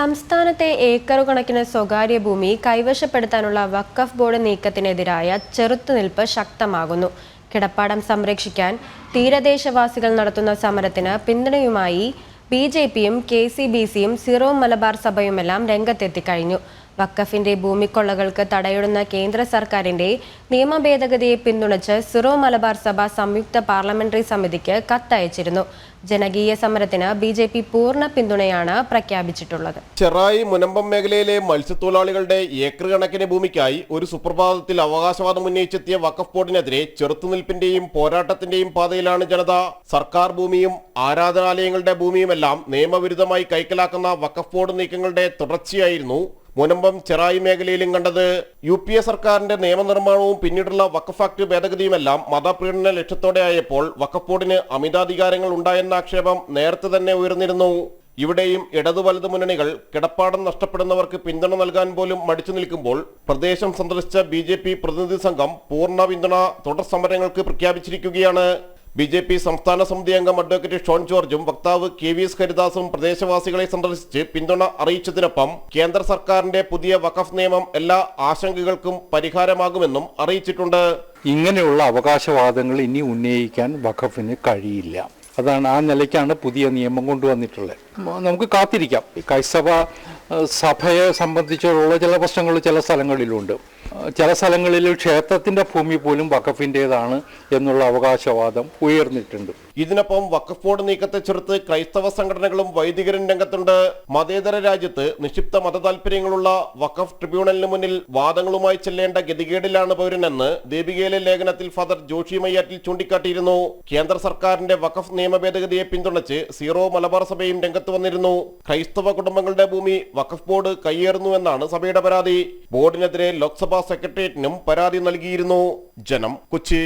സംസ്ഥാനത്തെ ഏക്കറുകണക്കിന് സ്വകാര്യ ഭൂമി കൈവശപ്പെടുത്താനുള്ള വഖഫ് ബോർഡ് നീക്കത്തിനെതിരായ ചെറുത്തുനിൽപ്പ് ശക്തമാകുന്നു. കിടപ്പാടം സംരക്ഷിക്കാൻ തീരദേശവാസികൾ നടത്തുന്ന സമരത്തിന് പിന്തുണയുമായി ബിജെപിയും കെസിബിസിയും സിറോ മലബാർ സഭയുമെല്ലാം രംഗത്തെത്തിക്കഴിഞ്ഞു. വഖഫിന്റെ ഭൂമിക്കൊള്ളകൾക്ക് തടയിടുന്ന കേന്ദ്ര സർക്കാരിന്റെ നിയമഭേദഗതിയെ പിന്തുണച്ച് സിറോ മലബാർ സഭ സംയുക്ത പാർലമെന്ററി സമിതിക്ക് കത്തയച്ചിരുന്നു. ജനകീയ സമരത്തിന് ബിജെപി പൂർണ്ണ പിന്തുണയാണ് പ്രഖ്യാപിച്ചിട്ടുള്ളത്. ചെറായി മുനമ്പം മേഖലയിലെ മത്സ്യത്തൊഴിലാളികളുടെ ഏക്കർ കണക്കിന് ഭൂമിക്കായി ഒരു സുപ്രഭാതത്തിൽ അവകാശവാദം ഉന്നയിച്ചെത്തിയ വഖഫ് ബോർഡിനെതിരെ ചെറുത്തുനിൽപ്പിന്റെയും പോരാട്ടത്തിന്റെയും പാതയിലാണ് ജനത. സർക്കാർ ഭൂമിയും ആരാധനാലയങ്ങളുടെ ഭൂമിയുമെല്ലാം നിയമവിരുദ്ധമായി കൈക്കലാക്കുന്ന വഖഫ് ബോർഡ് നീക്കങ്ങളുടെ തുടർച്ചയായിരുന്നു മുനമ്പം ചെറായി മേഖലയിലും കണ്ടത്. UPA സർക്കാരിന്റെ നിയമനിർമ്മാണവും പിന്നീടുള്ള വഖഫ് ആക്ട് ഭേദഗതിയുമെല്ലാം മതപ്രീണന ലക്ഷ്യത്തോടെ ആയപ്പോൾ വഖഫ് ബോർഡിന് അമിതാധികാരങ്ങൾ ഉണ്ടായെന്ന ആക്ഷേപം നേരത്തെ തന്നെ ഉയർന്നിരുന്നു. ഇവിടെയും ഇടതു വലതു മുന്നണികൾ കിടപ്പാടം നഷ്ടപ്പെടുന്നവർക്ക് പിന്തുണ നൽകാൻ പോലും മടിച്ചു നിൽക്കുമ്പോൾ പ്രദേശം സന്ദർശിച്ച BJP പ്രതിനിധി സംഘം പൂർണ്ണ പിന്തുണ തുടർ സമരങ്ങൾക്ക് പ്രഖ്യാപിച്ചിരിക്കുകയാണ്. BJP സംസ്ഥാന സമിതി അംഗം അഡ്വക്കേറ്റ് ഷോൺ ജോർജും വക്താവ് KVS ഹരിദാസും പ്രദേശവാസികളെ സന്ദർശിച്ച് പിന്തുണ അറിയിച്ചതിനൊപ്പം കേന്ദ്ര സർക്കാരിന്റെ പുതിയ വഖഫ് നിയമം എല്ലാ ആശങ്കകൾക്കും പരിഹാരമാകുമെന്നും അറിയിച്ചിട്ടുണ്ട്. ഇങ്ങനെയുള്ള അവകാശവാദങ്ങൾ ഇനി ഉന്നയിക്കാൻ വഖഫിന് കഴിയില്ല. അതാണ് ആ നിലയ്ക്കാണ് പുതിയ നിയമം കൊണ്ടുവന്നിട്ടുള്ളത്. നമുക്ക് കാത്തിരിക്കാം. ക്രൈസ്തവ സഭയെ സംബന്ധിച്ചുള്ള ചില പ്രശ്നങ്ങൾ ചില സ്ഥലങ്ങളിലുണ്ട്. ചില സ്ഥലങ്ങളിൽ ക്ഷേത്രത്തിന്റെ ഭൂമി പോലും വഖഫിൻ്റെതാണ് എന്നുള്ള അവകാശവാദം ഉയർന്നിട്ടുണ്ട്. ഇതിനൊപ്പം വഖഫ് ബോർഡ് നീക്കത്തെ ചെറുത്ത് ക്രൈസ്തവ സംഘടനകളും വൈദികരും രംഗത്തുണ്ട്. മതേതര രാജ്യത്ത് നിക്ഷിപ്ത മതതാൽപര്യങ്ങളുള്ള വഖഫ് ട്രിബ്യൂണലിന് മുന്നിൽ വാദങ്ങളുമായി ചെല്ലേണ്ട ഗതികേടിലാണ് പൗരനെന്ന് ദീപികയിലെ ലേഖനത്തിൽ ഫാദർ ജോഷി മയ്യാറ്റിൽ ചൂണ്ടിക്കാട്ടിയിരുന്നു. കേന്ദ്ര സർക്കാരിന്റെ വഖഫ് നിയമ ഭേദഗതിയെ പിന്തുണച്ച് സീറോ മലബാർ സഭയും രംഗത്ത് വന്നിരുന്നു. ക്രൈസ്തവ കുടുംബങ്ങളുടെ ഭൂമി വഖഫ് ബോർഡ് കയ്യേറുന്നുവെന്നാണ് സഭയുടെ പരാതി. ബോർഡിനെതിരെ ലോക്സഭാ സെക്രട്ടേറിയറ്റിനും പരാതി നൽകിയിരുന്നു. ജനം, കൊച്ചി.